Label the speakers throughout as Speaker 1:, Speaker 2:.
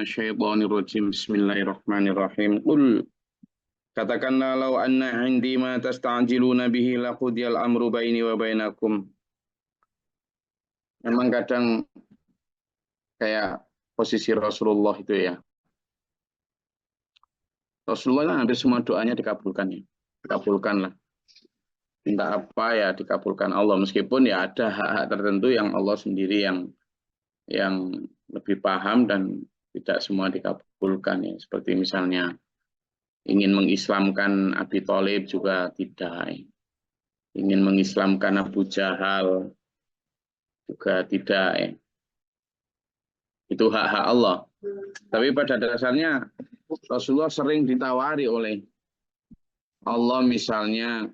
Speaker 1: Syaitanirrajim. Bismillahirrahmanirrahim. Qul, katakanlah, lau anna indi ma tasta'jiluna bihi laqudiyal amru baini wa bainakum. Memang kadang kayak posisi Rasulullah itu ya. Rasulullah hampir semua doanya dikabulkan ya. Dikabulkan lah. Minta apa ya dikabulkan Allah, meskipun ya ada hak-hak tertentu yang Allah sendiri yang lebih paham dan tidak semua dikabulkan ya. Seperti misalnya ingin mengislamkan Abi Thalib juga tidak. Ingin mengislamkan Abu Jahal juga tidak ya. Itu hak-hak Allah. Tapi pada dasarnya Rasulullah sering ditawari oleh Allah misalnya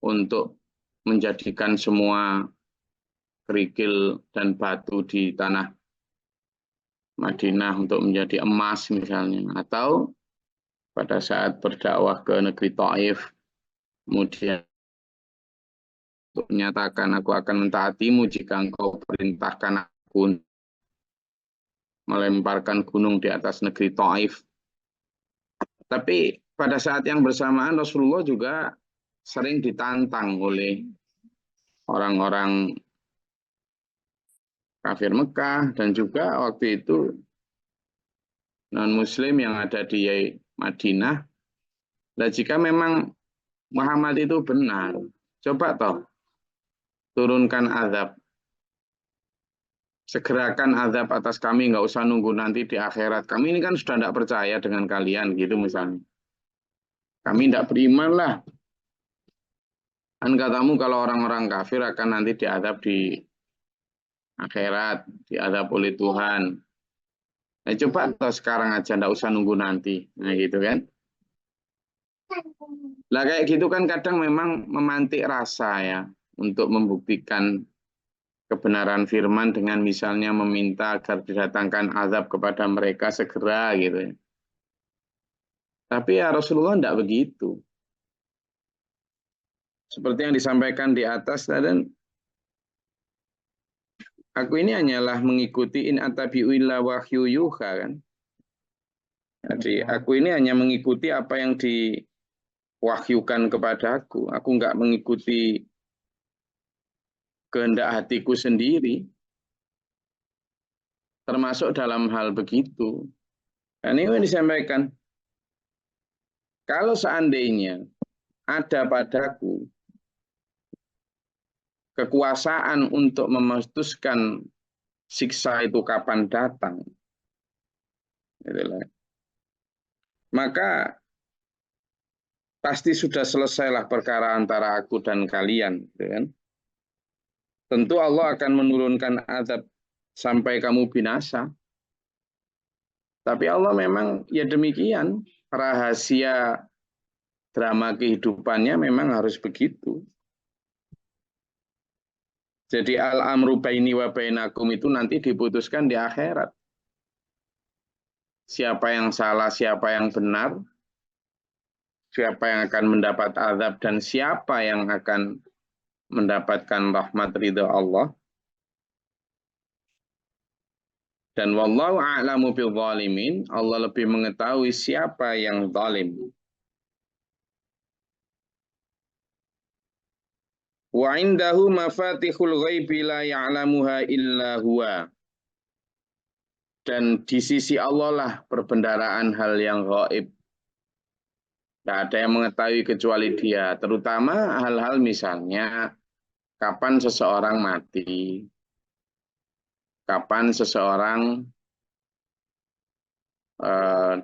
Speaker 1: untuk menjadikan semua kerikil dan batu di tanah Madinah untuk menjadi emas misalnya. Atau pada saat berdakwah ke negeri Taif, kemudian untuk menyatakan aku akan mentaatimu jika engkau perintahkan aku melemparkan gunung di atas negeri Taif. Tapi pada saat yang bersamaan Rasulullah juga sering ditantang oleh orang-orang kafir Mekah dan juga waktu itu non-muslim yang ada di Madinah. Nah, jika memang Muhammad itu benar, coba toh turunkan azab. Segerakan azab atas kami, nggak usah nunggu nanti di akhirat. Kami ini kan sudah tidak percaya dengan kalian, gitu misalnya. Kami tidak beriman lah. Kan katamu kalau orang-orang kafir akan nanti diadab di akhirat, diadab oleh Tuhan. Nah, coba atau sekarang aja, nggak usah nunggu nanti. Nah, gitu kan. Lah kayak gitu kan kadang memang memantik rasa ya, untuk membuktikan kebenaran firman dengan misalnya meminta agar didatangkan azab kepada mereka segera gitu ya. Tapi ya Rasulullah tidak begitu. Seperti yang disampaikan di atas, dan aku ini hanyalah mengikuti in atabi'u illa wahyu yuha kan. Jadi aku ini hanya mengikuti apa yang diwahyukan kepadaku. Aku nggak mengikuti kehendak hatiku sendiri. Termasuk dalam hal begitu. Dan ini disampaikan. Kalau seandainya ada padaku kekuasaan untuk memutuskan siksa itu kapan datang, maka pasti sudah selesailah perkara antara aku dan kalian. Tentu Allah akan menurunkan azab sampai kamu binasa. Tapi Allah memang ya demikian, rahasia drama kehidupannya memang harus begitu. Jadi al-amru baini wa bainakum itu nanti diputuskan di akhirat. Siapa yang salah, siapa yang benar, siapa yang akan mendapat azab, dan siapa yang akan mendapatkan rahmat ridha Allah. Dan wallahu a'lamu bil zalimin, Allah lebih mengetahui siapa yang zalim. Wa indahu mafatihul ghaibi la ya'lamuha illa huwa. Dan di sisi Allah lah perbendaharaan hal yang gaib. Tidak ada yang mengetahui kecuali Dia, terutama hal-hal misalnya kapan seseorang mati, kapan seseorang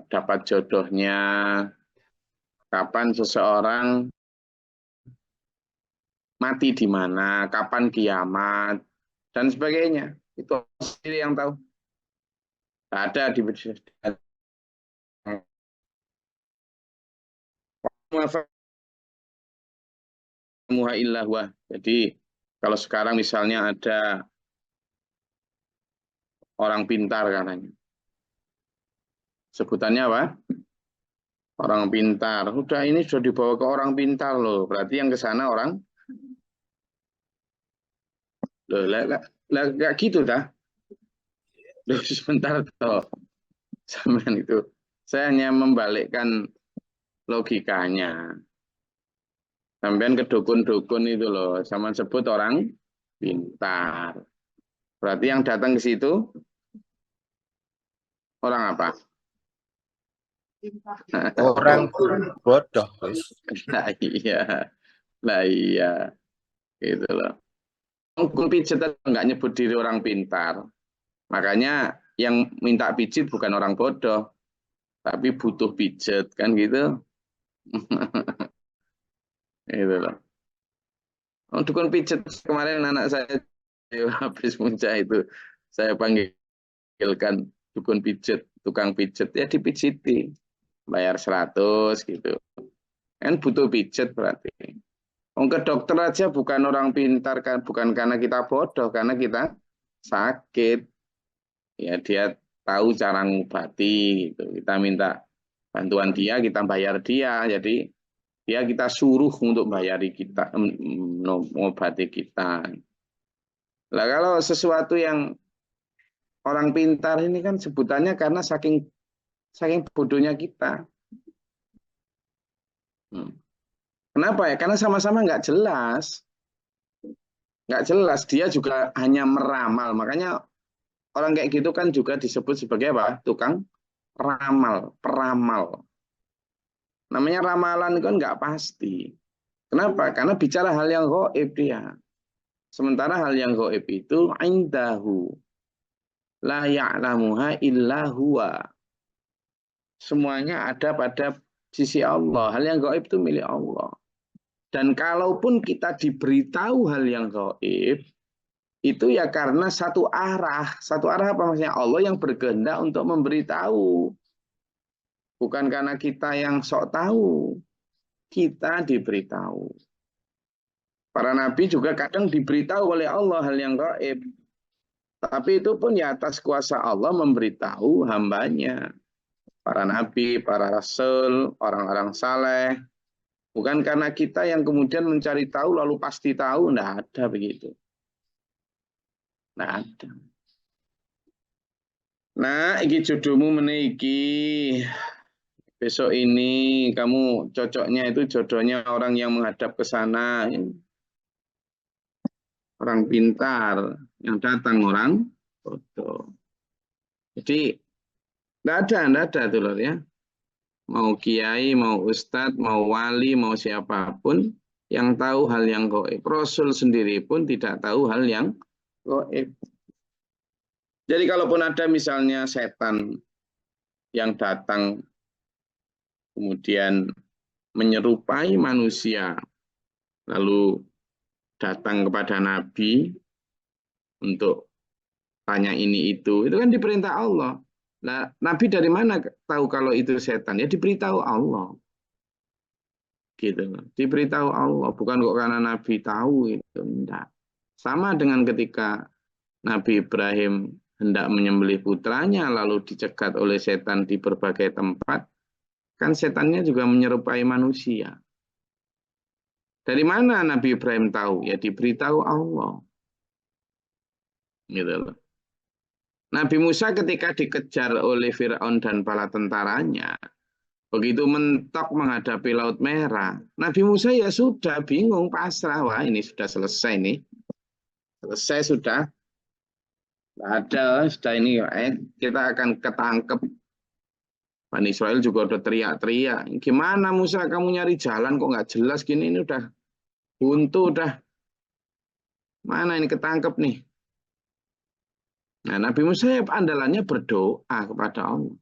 Speaker 1: dapat jodohnya, kapan seseorang mati di mana, kapan kiamat, dan sebagainya. Itu sendiri yang tahu. Tidak ada di Jadi kalau sekarang misalnya ada orang pintar katanya. Sebutannya apa? Orang pintar. Udah ini sudah dibawa ke orang pintar loh. Berarti yang ke sana orang loh, lah gitu dah. Sebentar toh, sampean itu. Saya hanya membalikkan logikanya. Sampean ke dukun-dukun itu loh, sama sebut orang pintar. Berarti yang datang ke situ orang apa?
Speaker 2: Orang bodoh, Gus.
Speaker 1: Nah iya, nah iya, gitu loh. Dukun pijet nggak nyebut diri orang pintar. Makanya yang minta pijit bukan orang bodoh, tapi butuh pijet kan gitu. Itu loh. Oh, dukun pijet kemarin anak saya habis muncah itu saya panggilkan dukun pijet, tukang pijet ya dipijiti, bayar 100 gitu. Kan butuh pijet berarti. Oh, ke dokter aja bukan orang pintar kan, bukan karena kita bodoh, karena kita sakit. Ya dia tahu cara ngobati gitu. Kita minta bantuan dia, kita bayar dia. Jadi dia kita suruh untuk bayari kita, mengobati kita. Lah kalau sesuatu yang orang pintar ini kan sebutannya karena saking saking bodohnya kita. Hmm. Kenapa ya? Karena sama-sama nggak jelas. Nggak jelas. Dia juga hanya meramal. Makanya orang kayak gitu kan juga disebut sebagai apa? Tukang ramal, peramal. Namanya ramalan kan nggak pasti. Kenapa? Karena bicara hal yang gaib dia. Sementara hal yang gaib itu indahu la ya'lamuha illa huwa. Semuanya ada pada sisi Allah. Hal yang gaib itu milik Allah. Dan kalaupun kita diberitahu hal yang gaib, itu ya karena satu arah. Satu arah apa maksudnya? Allah yang berkehendak untuk memberitahu. Bukan karena kita yang sok tahu. Kita diberitahu. Para nabi juga kadang diberitahu oleh Allah hal yang gaib. Tapi itu pun ya atas kuasa Allah memberitahu hambanya. Para nabi, para rasul, orang-orang saleh. Bukan karena kita yang kemudian mencari tahu lalu pasti tahu. Tidak ada begitu. Tidak ada. Nah, iki jodohmu menaiki. Besok ini kamu cocoknya itu jodohnya orang yang menghadap ke sana. Orang pintar. Yang datang orang bodoh. Jadi, tidak ada tuh loh ya. Mau kiai, mau ustadz, mau wali, mau siapapun yang tahu hal yang gaib. Rasul sendiri pun tidak tahu hal yang gaib. Jadi kalaupun ada misalnya setan yang datang kemudian menyerupai manusia, lalu datang kepada Nabi untuk tanya ini itu kan diperintah Allah. Nah, Nabi dari mana tahu kalau itu setan? Ya diberitahu Allah. Gitu. Diberitahu Allah, bukan kok karena Nabi tahu itu enggak. Sama dengan ketika Nabi Ibrahim hendak menyembelih putranya lalu dicegat oleh setan di berbagai tempat, kan setannya juga menyerupai manusia. Dari mana Nabi Ibrahim tahu? Ya diberitahu Allah. Gitu loh. Nabi Musa ketika dikejar oleh Firaun dan bala tentaranya, begitu mentok menghadapi Laut Merah, Nabi Musa ya sudah bingung, pasrah. Wah ini sudah selesai nih. Selesai sudah. Ada, sudah ini. Kita akan ketangkep. Bani Israel juga udah teriak-teriak. Gimana Musa kamu nyari jalan kok nggak jelas gini, ini udah buntu udah. Mana ini ketangkep nih. Nah Nabi Musa ya andalannya berdoa kepada Allah.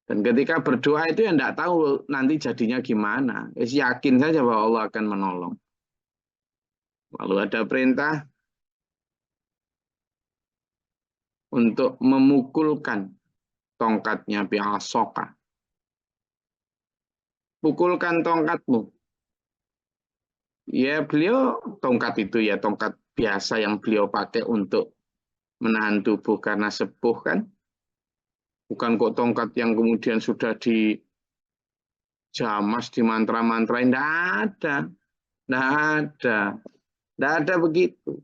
Speaker 1: Dan ketika berdoa itu ya enggak tahu nanti jadinya gimana. Yakin saja bahwa Allah akan menolong. Lalu ada perintah untuk memukulkan tongkatnya bi'asoka. Pukulkan tongkatmu. Ya beliau tongkat itu ya tongkat biasa yang beliau pakai untuk menahan tubuh karena sepuh kan. Bukan kok tongkat yang kemudian sudah dijamas, dimantra-mantrain. Tidak ada. Tidak ada. Tidak ada begitu.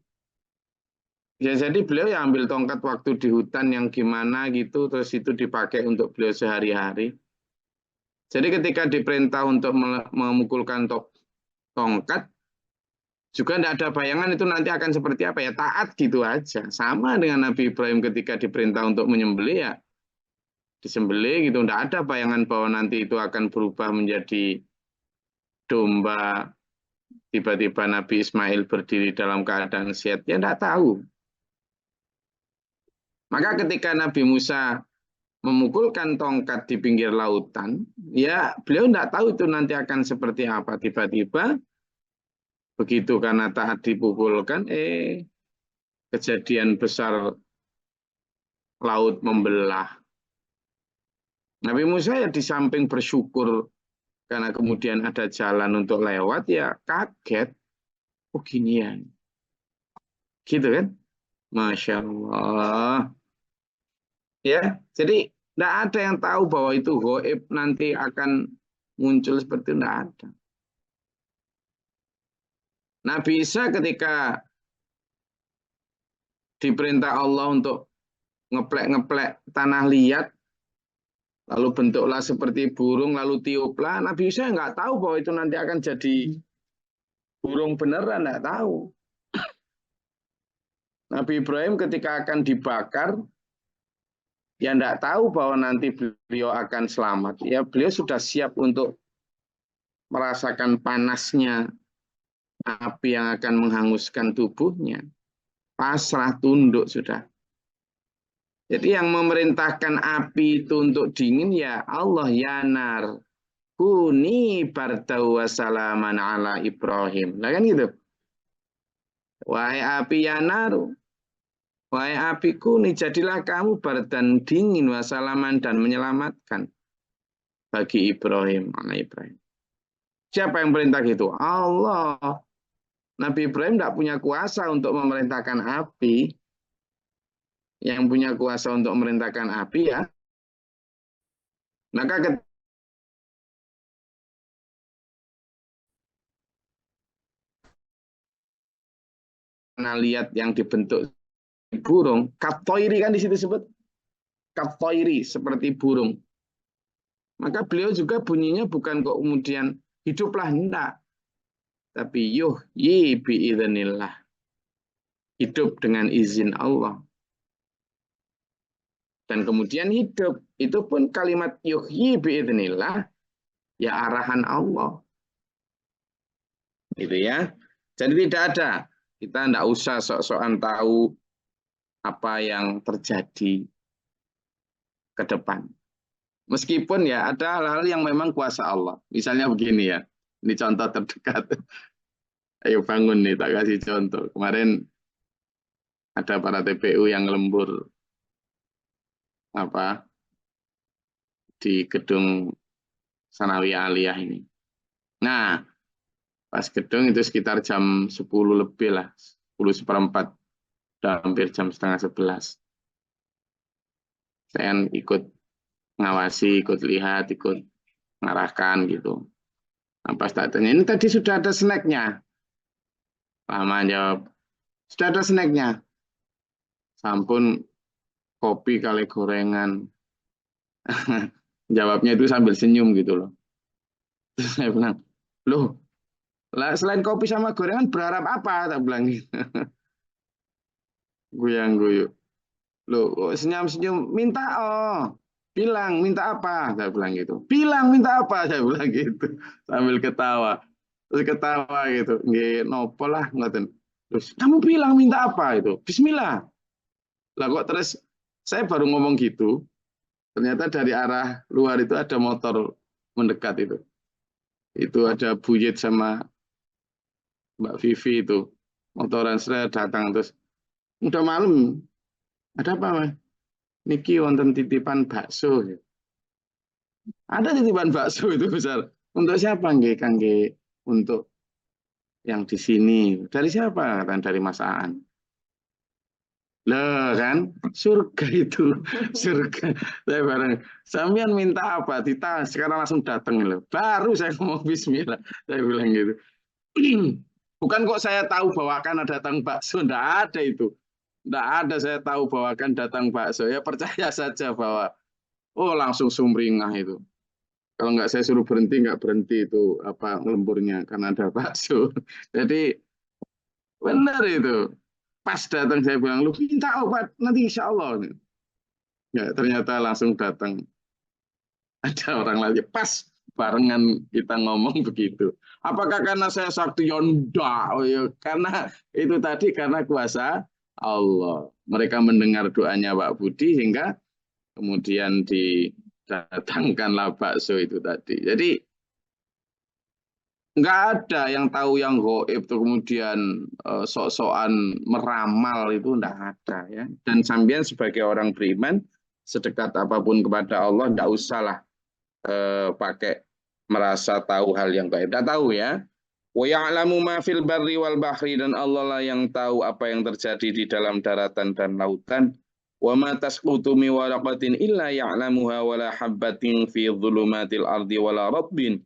Speaker 1: Ya, jadi beliau ya ambil tongkat waktu di hutan yang gimana gitu, terus itu dipakai untuk beliau sehari-hari. Jadi ketika diperintah untuk memukulkan tongkat, juga tidak ada bayangan itu nanti akan seperti apa ya, taat gitu aja. Sama dengan Nabi Ibrahim ketika diperintah untuk menyembelih ya, disembelih gitu. Tidak ada bayangan bahwa nanti itu akan berubah menjadi domba, tiba-tiba Nabi Ismail berdiri dalam keadaan sehat, ya tidak tahu. Maka ketika Nabi Musa memukulkan tongkat di pinggir lautan, ya beliau tidak tahu itu nanti akan seperti apa. Tiba-tiba begitu karena taat dipukulkan, kejadian besar laut membelah. Nabi Musa ya di samping bersyukur karena kemudian ada jalan untuk lewat, ya kaget. Oh ginian. Gitu kan? Masya Allah. Ya, jadi tidak ada yang tahu bahwa itu gaib nanti akan muncul seperti itu, tidak ada. Nabi Isa ketika diperintah Allah untuk ngeplek-ngeplek tanah liat, lalu bentuklah seperti burung, lalu tiuplah. Nabi Isa nggak tahu bahwa itu nanti akan jadi burung beneran, nggak tahu. Nabi Ibrahim ketika akan dibakar, ya nggak tahu bahwa nanti beliau akan selamat. Ya beliau sudah siap untuk merasakan panasnya api yang akan menghanguskan tubuhnya. Pasrah tunduk sudah. Jadi yang memerintahkan api itu untuk dingin ya Allah, ya nar kuni bardau wassalaman ala Ibrahim. Nah kan gitu. Wahai api ya naru, wahai api kuni, jadilah kamu bardan dingin wassalaman dan menyelamatkan bagi Ibrahim, anak Ibrahim. Siapa yang perintah gitu? Allah. Nabi Ibrahim tidak punya kuasa untuk memerintahkan api. Yang punya kuasa untuk memerintahkan api ya. Maka karena lihat yang dibentuk burung, katoiri kan di situ disebut katoiri seperti burung. Maka beliau juga bunyinya bukan kok kemudian hiduplah, enggak. Tapi yuhyi biidznillah. Hidup dengan izin Allah. Dan kemudian hidup. Itu pun kalimat yuhyi biidznillah, ya arahan Allah. Gitu ya. Jadi tidak ada. Kita tidak usah sok-sokan tahu apa yang terjadi ke depan. Meskipun ya ada hal-hal yang memang kuasa Allah. Misalnya begini ya. Ini contoh terdekat. Ayo bangun nih, tak kasih contoh. Kemarin ada para TPU yang lembur apa di gedung Sanawiyah Aliyah ini. Nah, pas gedung itu sekitar jam 10 lebih lah, 10 seperempat, udah hampir jam setengah 11. Saya ikut ngawasi, ikut lihat, ikut mengarahkan gitu. Nah, pas tak tanya, ini tadi sudah ada snacknya. Lama jawab, sudah ada snacknya. Sampun kopi kali gorengan. Jawabnya itu sambil senyum gitu loh. Terus saya bilang, loh, selain kopi sama gorengan berharap apa? Tak bilang gitu. Guyang guyu. Loh, senyum-senyum, minta bilang minta apa? Saya bilang gitu. Bilang minta apa? Saya bilang gitu. Sambil ketawa. Terus ketawa gitu. Nggih, nopo lah ngoten. Terus kamu bilang minta apa itu? Bismillah. Lah kok terus saya baru ngomong gitu, ternyata dari arah luar itu ada motor mendekat itu. Itu ada Buyut sama Mbak Vivi itu. Motoran saya datang terus, udah malam, ada apa Mas? Niki wonten titipan bakso. Ada titipan bakso itu besar. Untuk siapa nggih kangge untuk yang di sini? Dari siapa? Kan dari Mas Aan. Loh kan, surga itu, surga. Saya bareng, sampean minta apa? Tita sekarang langsung datang loh. Baru saya ngomong Bismillah, saya bilang gitu. Bukan kok saya tahu bahwa akan ada datang bakso, enggak ada itu. Enggak ada saya tahu bahwa akan datang bakso. Ya percaya saja bahwa oh langsung sumringah itu. Kalau nggak saya suruh berhenti, nggak berhenti itu apa lemburnya karena ada bakso. Jadi benar itu. Pas datang saya bilang, lu minta obat nanti insya Allah. Ya ternyata langsung datang. Ada orang lagi pas barengan kita ngomong begitu. Apakah karena saya sakti yonda? Oh, ya. Karena itu tadi karena kuasa Allah. Mereka mendengar doanya Pak Budi hingga kemudian didatangkanlah bakso itu tadi. Jadi nggak ada yang tahu yang goib tuh kemudian sok-sokan meramal itu nggak ada ya. Dan sampean sebagai orang beriman sedekat apapun kepada Allah nggak usahlah pakai merasa tahu hal yang gaib. Tidak tahu ya. Wa ya'lamu ma fil barri wal bahri, dan Allah lah yang tahu apa yang terjadi di dalam daratan dan lautan. Wa ma tasqutu min waraqatin illa ya'lamuha wa la habbatin fi dhulumatil ardi wa la rabbin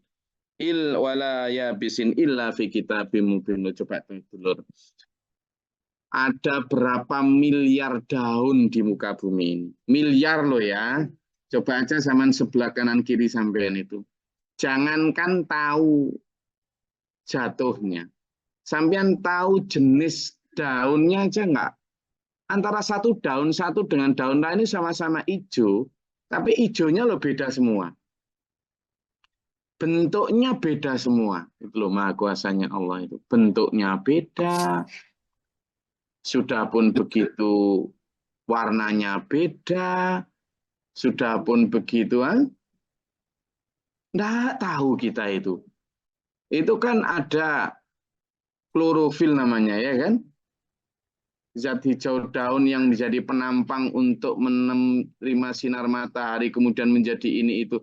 Speaker 1: wala yabisin illa fi kitabim mubin. Coba dulur. Ada berapa miliar daun di muka bumi ini? Miliar loh ya. Coba aja zaman sebelah kanan kiri sampean itu. Jangankan tahu jatuhnya. Sampean tahu jenis daunnya aja enggak. Antara satu daun satu dengan daun lain ini sama-sama hijau, tapi hijaunya lo beda semua. Bentuknya beda semua. Itu loh maha kuasanya Allah itu. Bentuknya beda. Sudah pun begitu warnanya beda. Sudah pun begitu, enggak tahu kita itu. Itu kan ada klorofil namanya ya kan? Zat hijau daun yang menjadi penampang untuk menerima sinar matahari kemudian menjadi ini itu.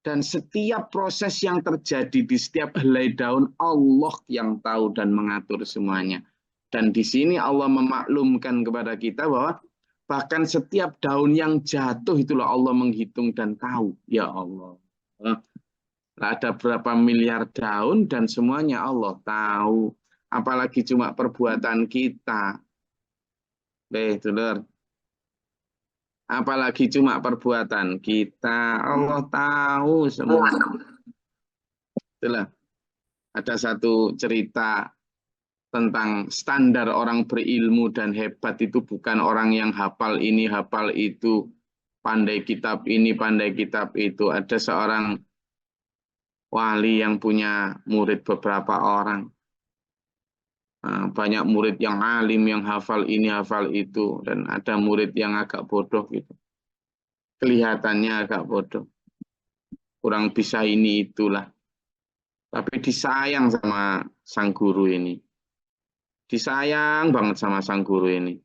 Speaker 1: Dan setiap proses yang terjadi di setiap helai daun Allah yang tahu dan mengatur semuanya. Dan di sini Allah memaklumkan kepada kita bahwa bahkan setiap daun yang jatuh itulah Allah menghitung dan tahu. Ya Allah. Ada berapa miliar daun dan semuanya Allah tahu. Apalagi cuma perbuatan kita. Dulur. Apalagi cuma perbuatan kita. Allah tahu semua. Itulah. Ada satu cerita tentang standar orang berilmu dan hebat itu bukan orang yang hafal ini, hafal itu, pandai kitab ini, pandai kitab itu. Ada seorang wali yang punya murid beberapa orang. Banyak murid yang alim, yang hafal ini, hafal itu. Dan ada murid yang agak bodoh gitu. Kelihatannya agak bodoh. Kurang bisa ini itulah. Tapi disayang sama sang guru ini. Disayang banget sama sang guru ini.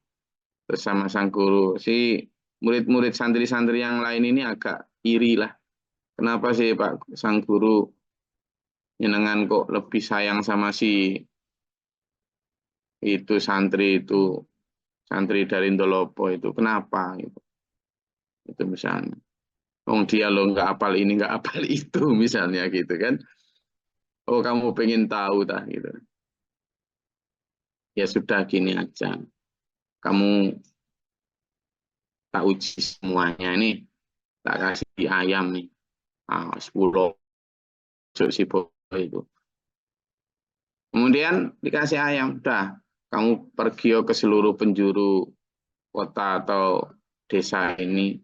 Speaker 1: Terus sama sang guru, si murid-murid santri-santri yang lain ini agak iri lah. Kenapa sih Pak sang guru nyenengan kok lebih sayang sama si itu santri dari Ndolopo itu. Kenapa gitu. Itu misalnya. Oh dia lo nggak apal ini, nggak apal itu misalnya gitu kan. Oh kamu pengen tahu dah gitu. Ya sudah gini aja. Kamu tak uji semuanya ini. Tak kasih ayam nih. 10 si boy itu. Kemudian dikasih ayam. Dah kamu pergi ke seluruh penjuru kota atau desa ini.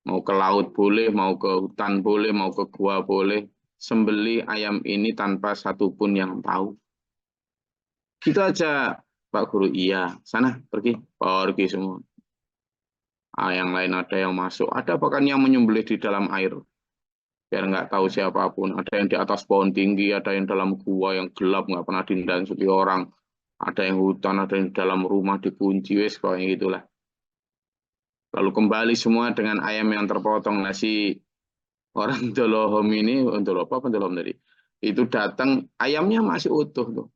Speaker 1: Mau ke laut boleh, mau ke hutan boleh, mau ke gua boleh. Sembeli ayam ini tanpa satupun yang tahu. Gitu aja Pak Guru. Iya, sana pergi semua. Yang lain ada yang masuk, ada bahkan yang menyembelih di dalam air. Biar nggak tahu siapapun. Ada yang di atas pohon tinggi, ada yang dalam gua yang gelap, nggak pernah dindasuki orang. Ada yang hutan, ada yang dalam rumah dikunci, wes pokoknya gitulah. Lalu kembali semua dengan ayam yang terpotong. Nasi orang Dolohom ini, untuk apa Dolohom tadi? Itu datang, ayamnya masih utuh tuh.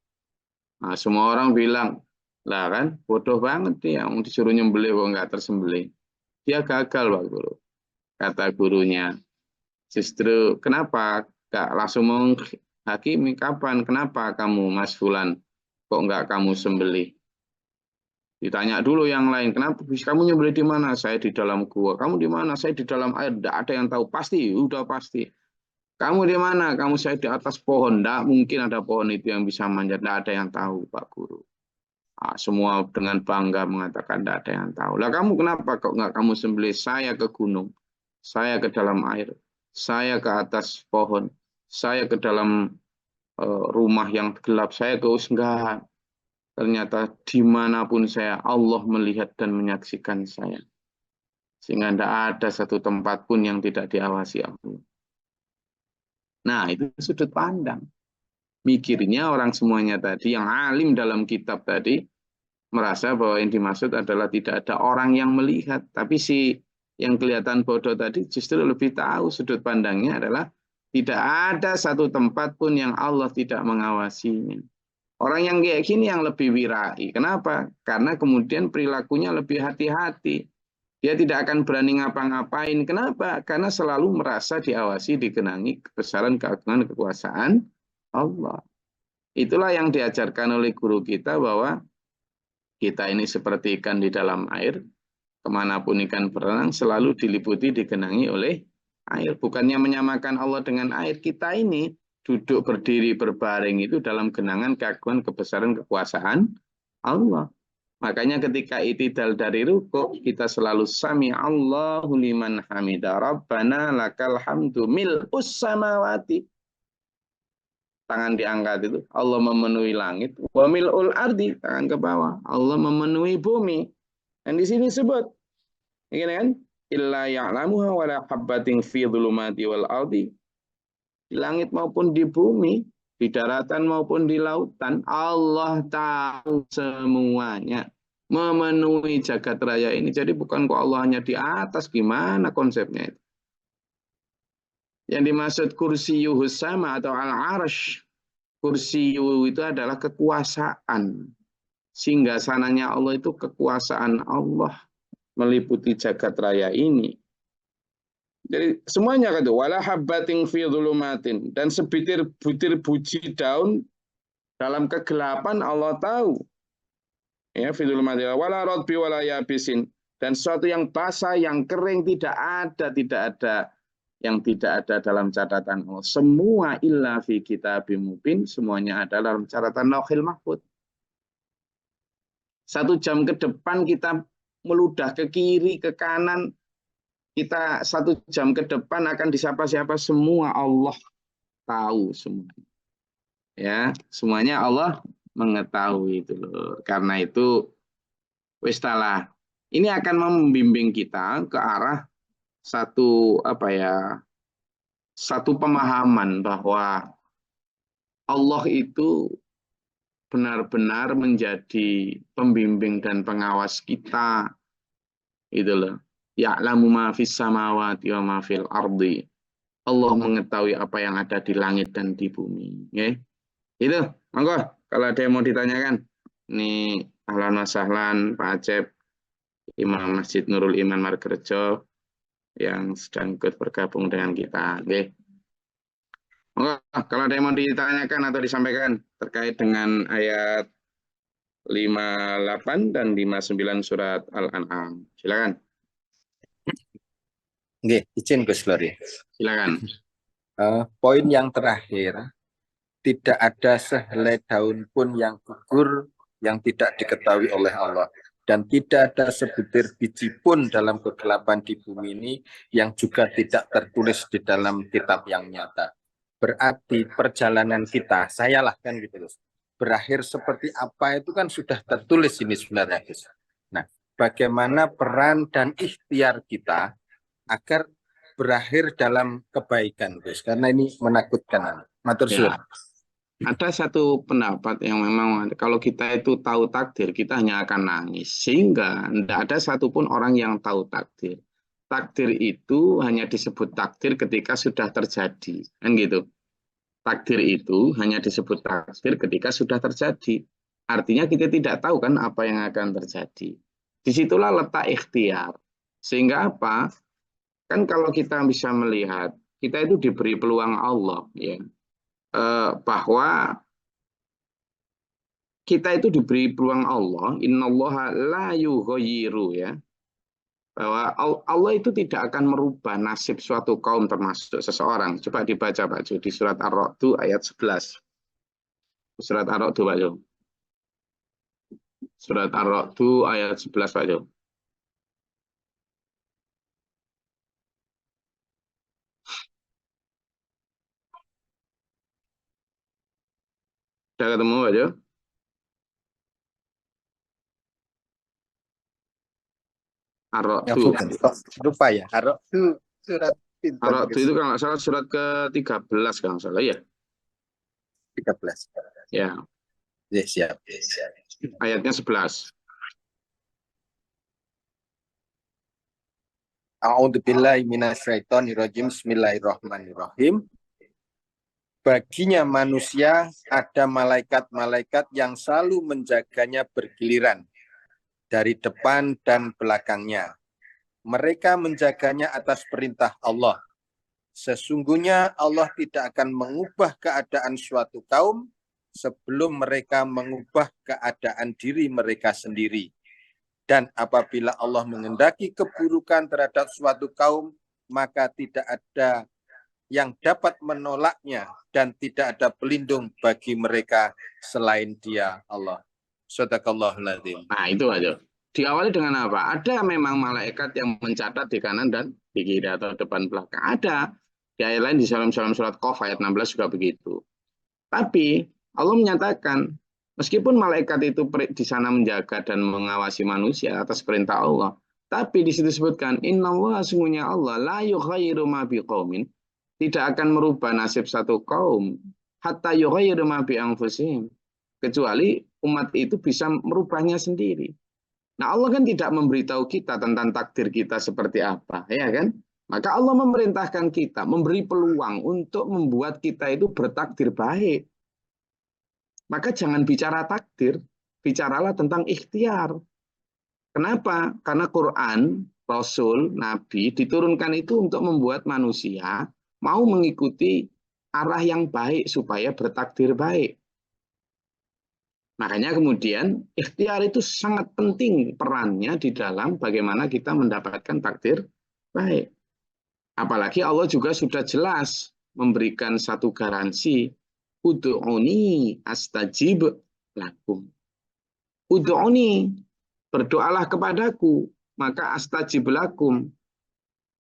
Speaker 1: Nah, semua orang bilang, lah kan bodoh banget nih yang disuruh nyembelih kok nggak tersembelih. Dia gagal Pak Guru. Kata gurunya, justru kenapa nggak langsung menghakimi? Kapan? Kenapa kamu Mas Fulan kok nggak kamu sembelih? Ditanya dulu yang lain, kenapa kamu nyembelih di mana? Saya di dalam gua. Kamu di mana? Saya di dalam air. Tidak ada yang tahu. Pasti, udah pasti. Kamu di mana? Kamu saya di atas pohon. Tidak mungkin ada pohon itu yang bisa manjat. Tidak ada yang tahu, Pak Guru. Ah, semua dengan bangga mengatakan tidak ada yang tahu. Lah kamu kenapa kok nggak kamu sembelih? Saya ke gunung, saya ke dalam air, saya ke atas pohon, saya ke dalam rumah yang gelap, saya ke enggak. Ternyata dimanapun saya, Allah melihat dan menyaksikan saya. Sehingga tidak ada satu tempat pun yang tidak diawasi Allah. Nah, itu sudut pandang. Mikirnya orang semuanya tadi, yang alim dalam kitab tadi, merasa bahwa yang dimaksud adalah tidak ada orang yang melihat. Tapi si yang kelihatan bodoh tadi justru lebih tahu sudut pandangnya adalah tidak ada satu tempat pun yang Allah tidak mengawasinya. Orang yang kayak gini yang lebih wirai. Kenapa? Karena kemudian perilakunya lebih hati-hati. Dia tidak akan berani ngapa-ngapain. Kenapa? Karena selalu merasa diawasi, digenangi kebesaran, keagungan, kekuasaan Allah. Itulah yang diajarkan oleh guru kita bahwa kita ini seperti ikan di dalam air. Kemanapun ikan berenang selalu diliputi, digenangi oleh air. Bukannya menyamakan Allah dengan air. Kita ini duduk, berdiri, berbaring itu dalam genangan keagungan, kebesaran, kekuasaan Allah. Makanya ketika itidal dari rukuk, kita selalu sami Allahu liman hamidah Rabbana lakal hamdu mil'us samawati. Tangan diangkat itu, Allah memenuhi langit. Wa mil'ul ardi, tangan ke bawah. Allah memenuhi bumi. Dan di sini sebut, ini kan? Illa ya'lamuha wa la habbatin fi dhulumati wal ardi. Di langit maupun di bumi, di daratan maupun di lautan, Allah tahu semuanya. Memenuhi jagat raya ini. Jadi bukan kok Allah hanya di atas, gimana konsepnya itu? Yang dimaksud kursiyuhus sama atau al-arsh. Kursiyu itu adalah kekuasaan. Sehingga sananya Allah itu kekuasaan Allah meliputi jagat raya ini. Jadi semuanya kata wala habbatin fi dhulumatin, dan sebutir-butir buji daun dalam kegelapan Allah tahu. Ya, fi dhulumatin wala radbi wala yabisin, dan sesuatu yang basah, yang kering tidak ada yang tidak ada dalam catatan Allah. Semua illa fi kitabim mubin, semuanya ada dalam catatan Lauhil Mahfuz. 1 jam ke depan kita meludah ke kiri, ke kanan, kita 1 jam ke depan akan disapa siapa, semua Allah tahu semuanya. Ya, semuanya Allah mengetahui itu loh. Karena itu wis talah. Ini akan membimbing kita ke arah satu pemahaman bahwa Allah itu benar-benar menjadi pembimbing dan pengawas kita. Itu loh. Ya'lamu ma fis samawati wa ma fil ardi. Allah mengetahui apa yang ada di langit dan di bumi. Okay? Itu, monggo kalau ada yang mau ditanyakan. Ini ahlan wa sahlan Pak Acep, Imam Masjid Nurul Iman Margerejo yang sedang ikut bergabung dengan kita. Okay? Monggo kalau ada yang mau ditanyakan atau disampaikan terkait dengan ayat 58 dan 59 surat Al-An'am. Silakan.
Speaker 2: Nggih, izin Gus Lori.
Speaker 1: Silakan.
Speaker 2: Poin yang terakhir, tidak ada sehelai daun pun yang gugur yang tidak diketahui oleh Allah. Dan tidak ada sebutir biji pun dalam kegelapan di bumi ini yang juga tidak tertulis di dalam kitab yang nyata. Berarti perjalanan kita, saya lah kan gitu, Gus, berakhir seperti apa itu kan sudah tertulis ini sebenarnya, Gus. Nah, bagaimana peran dan ikhtiar kita agar berakhir dalam kebaikan, Gus? Karena ini menakutkan. Matur suwun.
Speaker 1: Ya. Ada satu pendapat yang memang kalau kita itu tahu takdir, kita hanya akan nangis. Sehingga tidak ada satupun orang yang tahu takdir. Takdir itu hanya disebut takdir ketika sudah terjadi. Kan gitu. Takdir itu hanya disebut takdir ketika sudah terjadi. Artinya kita tidak tahu kan apa yang akan terjadi. Disitulah letak ikhtiar. Sehingga apa? Kan kalau kita bisa melihat, kita itu diberi peluang Allah, ya. Bahwa kita itu diberi peluang Allah, innallaha la yughayyiru ya. Bahwa Allah itu tidak akan merubah nasib suatu kaum termasuk seseorang. Coba dibaca Pak Jo di surat Ar-Ra'd ayat 11. Surat Ar-Ra'd Pak Jo. Surat Ar-Ra'd ayat 11 Pak Jo. Sudah ketemu Pak Jo? Ar-Ra'd.
Speaker 2: Lupa ya. Ar-Ra'd surat pinten.
Speaker 1: Ar-Ra'd itu kalau nggak salah surat ke-13 kalau nggak salah ya.
Speaker 2: 13.
Speaker 1: Ya.
Speaker 2: Ya, siap. Siap.
Speaker 1: Ayatnya 11.
Speaker 2: A'udzubillahi minasyaitonirrajim. Bismillahirrahmanirrahim. Baginya manusia ada malaikat-malaikat yang selalu menjaganya bergiliran dari depan dan belakangnya. Mereka menjaganya atas perintah Allah. Sesungguhnya Allah tidak akan mengubah keadaan suatu kaum sebelum mereka mengubah keadaan diri mereka sendiri. Dan apabila Allah mengendaki keburukan terhadap suatu kaum, maka tidak ada yang dapat menolaknya dan tidak ada pelindung bagi mereka selain Dia, Allah. Shadaqallahul adzim.
Speaker 1: Nah, itu aja. Diawali dengan apa? Ada memang malaikat yang mencatat di kanan dan di kiri atau depan belakang. Ada. Di ayat lain di dalam surat Qaf ayat 16 juga begitu. Tapi Allah menyatakan meskipun malaikat itu di sana menjaga dan mengawasi manusia atas perintah Allah, tapi di situ disebutkan innallaha sungguhnya Allah la yughayyiru ma biqaumin, tidak akan merubah nasib satu kaum hatta yughayyiru ma bi anfusihim, kecuali umat itu bisa merubahnya sendiri. Nah, Allah kan tidak memberitahu kita tentang takdir kita seperti apa, ya kan? Maka Allah memerintahkan kita, memberi peluang untuk membuat kita itu bertakdir baik. Maka jangan bicara takdir, bicaralah tentang ikhtiar. Kenapa? Karena Quran, Rasul, Nabi diturunkan itu untuk membuat manusia mau mengikuti arah yang baik supaya bertakdir baik. Makanya kemudian ikhtiar itu sangat penting perannya di dalam bagaimana kita mendapatkan takdir baik. Apalagi Allah juga sudah jelas memberikan satu garansi, ud'uni astajib lakum. Ud'uni, berdoalah kepadaku, maka astajib lakum.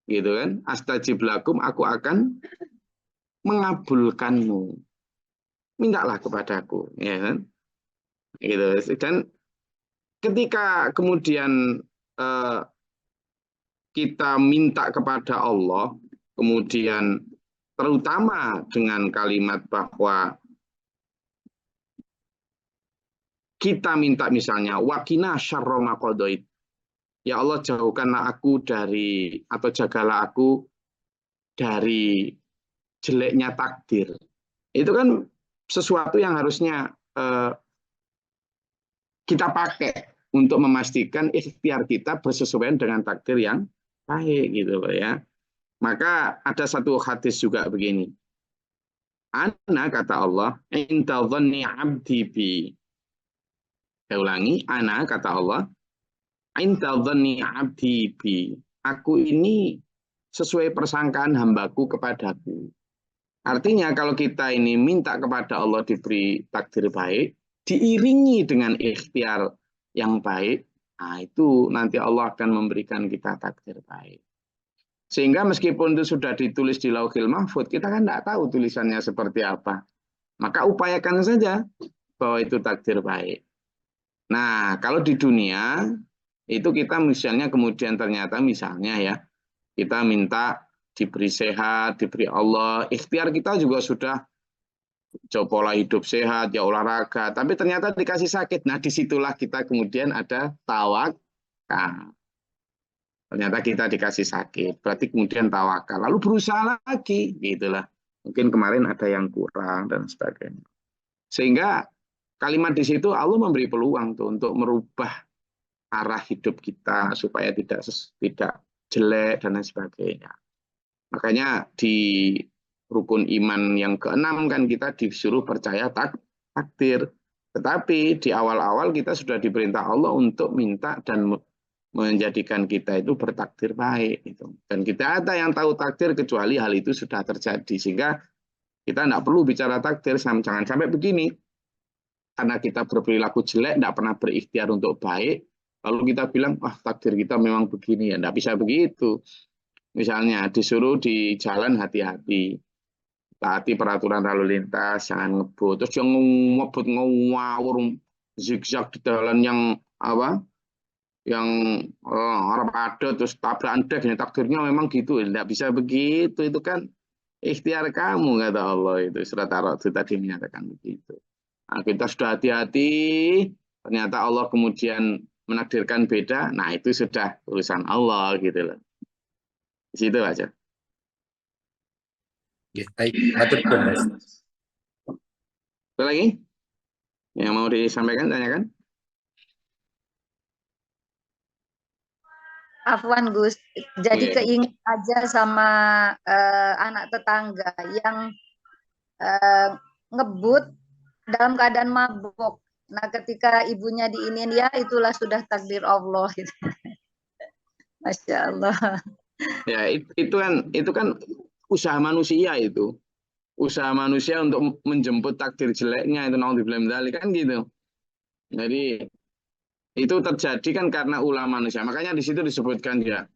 Speaker 1: Gitu kan? Astajib lakum, aku akan mengabulkanmu. Mintalah kepadaku, ya kan? Gitu. Dan ketika kemudian kita minta kepada Allah, kemudian terutama dengan kalimat bahwa kita minta misalnya wakina syarra ma qadait, ya Allah jauhkanlah aku dari atau jagalah aku dari jeleknya takdir. Itu kan sesuatu yang harusnya kita pakai untuk memastikan ikhtiar kita bersesuaian dengan takdir yang baik gitu ya. Maka ada satu hadis juga begini. Ana kata Allah, inta dhanni 'abdi bi. Saya ulangi, ana kata Allah, inta dhanni 'abdi bi. Aku ini sesuai persangkaan hambaku kepadaku. Artinya kalau kita ini minta kepada Allah diberi takdir baik, diiringi dengan ikhtiar yang baik, nah itu nanti Allah akan memberikan kita takdir baik. Sehingga meskipun itu sudah ditulis di Lauhil Mahfuz, kita kan tidak tahu tulisannya seperti apa. Maka upayakan saja bahwa itu takdir baik. Nah, kalau di dunia, itu kita misalnya kemudian ternyata misalnya ya, kita minta diberi sehat, diberi Allah, ikhtiar kita juga sudah pola hidup sehat, ya olahraga, tapi ternyata dikasih sakit. Nah, disitulah kita kemudian ada tawakal. Ternyata kita dikasih sakit, berarti kemudian tawakal. Lalu berusaha lagi, gitulah. Mungkin kemarin ada yang kurang dan sebagainya. Sehingga kalimat di situ Allah memberi peluang tuh untuk merubah arah hidup kita supaya tidak jelek dan lain sebagainya. Makanya di rukun iman yang keenam kan kita disuruh percaya takdir. Tetapi di awal-awal kita sudah diperintah Allah untuk minta dan menjadikan kita itu bertakdir baik. Gitu. Dan kita ada yang tahu takdir kecuali hal itu sudah terjadi. Sehingga kita tidak perlu bicara takdir, jangan sampai begini. Karena kita berperilaku jelek, tidak pernah berikhtiar untuk baik, lalu kita bilang, takdir kita memang begini. Ya, tidak bisa begitu. Misalnya disuruh di jalan hati-hati, taati peraturan lalu lintas, jangan ngebut. Terus yang ngebut ngawur, zigzag di jalan yang apa? Yang Arab ada terus tabrakan dek, takdirnya memang gitu. Tidak bisa begitu. Itu kan ikhtiar kamu, kata Allah itu. Surat Ar-Ra'd tadi menyatakan begitu. Nah, kita sudah hati-hati, ternyata Allah kemudian menakdirkan beda. Nah, itu sudah urusan Allah gitu loh. Di situ aja.
Speaker 2: Ya, baik, matur nuwun, Mas.
Speaker 1: Ada lagi yang mau disampaikan, tanyakan?
Speaker 3: Afwan Gus, jadi keinget aja sama anak tetangga yang ngebut dalam keadaan mabuk. Nah, ketika ibunya diinin, ya itulah sudah takdir Allah. Gitu. Masya Allah.
Speaker 1: Ya, itu kan usaha manusia itu. Usaha manusia untuk menjemput takdir jeleknya itu naudzubillah kan gitu. Jadi itu terjadi kan karena ulah manusia. Makanya di situ disebutkan dia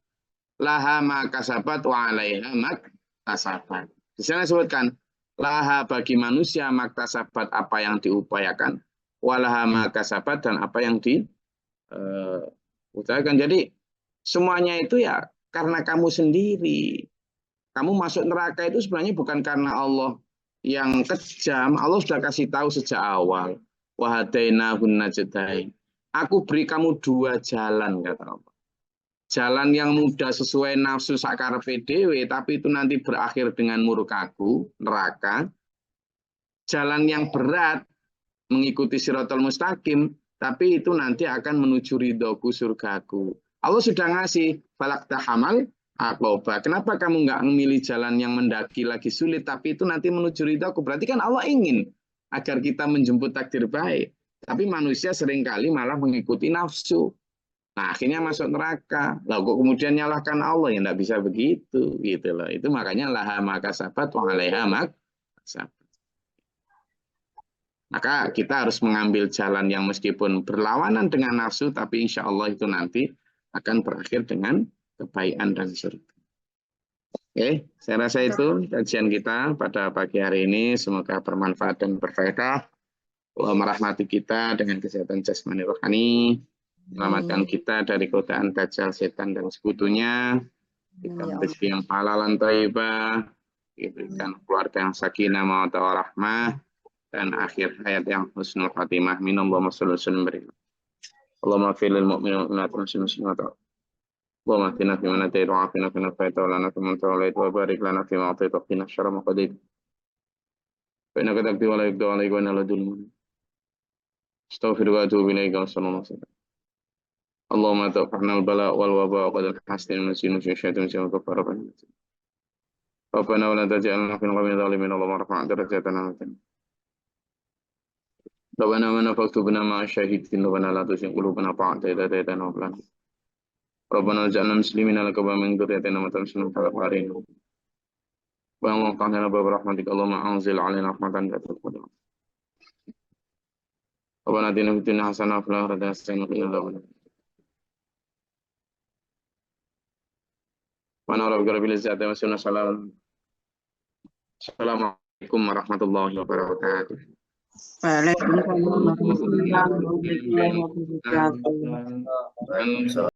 Speaker 1: laha ma kasabat wa 'alaiha mak tasabat. Di sana disebutkan laha bagi manusia mak tasabat apa yang diupayakan, walaha ma kasabat dan apa yang diusahakan. Jadi semuanya itu ya karena kamu sendiri. Kamu masuk neraka itu sebenarnya bukan karena Allah yang kejam. Allah sudah kasih tahu sejak awal. Wahadainahun najdain. Aku beri kamu dua jalan, kata Allah. Jalan yang mudah sesuai nafsu sakarepe dhewe, tapi itu nanti berakhir dengan murkaku, neraka. Jalan yang berat mengikuti siratal mustaqim, tapi itu nanti akan menuju ridhoku, surgaku. Allah sudah ngasih falak tahamal aqoba. Kenapa kamu nggak memilih jalan yang mendaki lagi sulit, tapi itu nanti menuju ridhoku? Berarti kan Allah ingin agar kita menjemput takdir baik. Tapi manusia seringkali malah mengikuti nafsu. Nah, akhirnya masuk neraka. Lah kok kemudian nyalahkan Allah? Ya enggak bisa begitu, gitu loh. Itu makanya laha maka sabat wa 'alaiha mak sabat. Maka kita harus mengambil jalan yang meskipun berlawanan dengan nafsu, tapi insya Allah itu nanti akan berakhir dengan kebaikan dan surga. Oke, saya rasa itu kajian kita pada pagi hari ini. Semoga bermanfaat dan berfaedah. Allah merahmati kita dengan kesehatan jasmani rohani. Selamatkan kita dari godaan dajjal, setan, dan sekutunya. Diberikan rezeki yang halal dan thayyibah. Diberikan keluarga yang sakinah, mawaddah warahmah. Dan akhir hayat yang husnul khatimah. Minallah sallallahu alaihi wasallam. Allahumma fil mu'minin wa mu'minat muslimat. Allahumma atina fi man hadayt wa afina fi man afayt wa lana fi man tawallayt wa barik lana fi ma atayt wa qina syarra ma qadayt. Fa innaka taqdi wa la yuqda alayka wa innaka la dhulmun. Astaghfiruka wa atubu ilaika wa sallallahu alaihi wasallam. Allahumma taqabbal al-bala wal waba wa qad al-hasan min sinu syaitan wa kafara. Rabbana wa la taj'alna fi al-qawmi adh-dhalimin. Allahumma rfa' darajatana. Rabbana wa nafaktubna ma'a syahidin. Rabbana la tuzigh qulubana ba'da idh hadaytana wa hab lana. Rabbana ij'alna muslimina laka wa min dhurriyyatina ummatan muslimatan wa arina. Wa amqana bi rahmatika Allahumma anzil 'alaina rahmatan wa taqabbal. Rabbana atina fid dunya hasanah wa fil akhirati hasanah wa qina adzaban nar. Wa na'udzu bika rabbil izzati wa salamun. Assalamualaikum warahmatullahi wabarakatuh.
Speaker 4: Waalaikumsalam warahmatullahi wabarakatuh.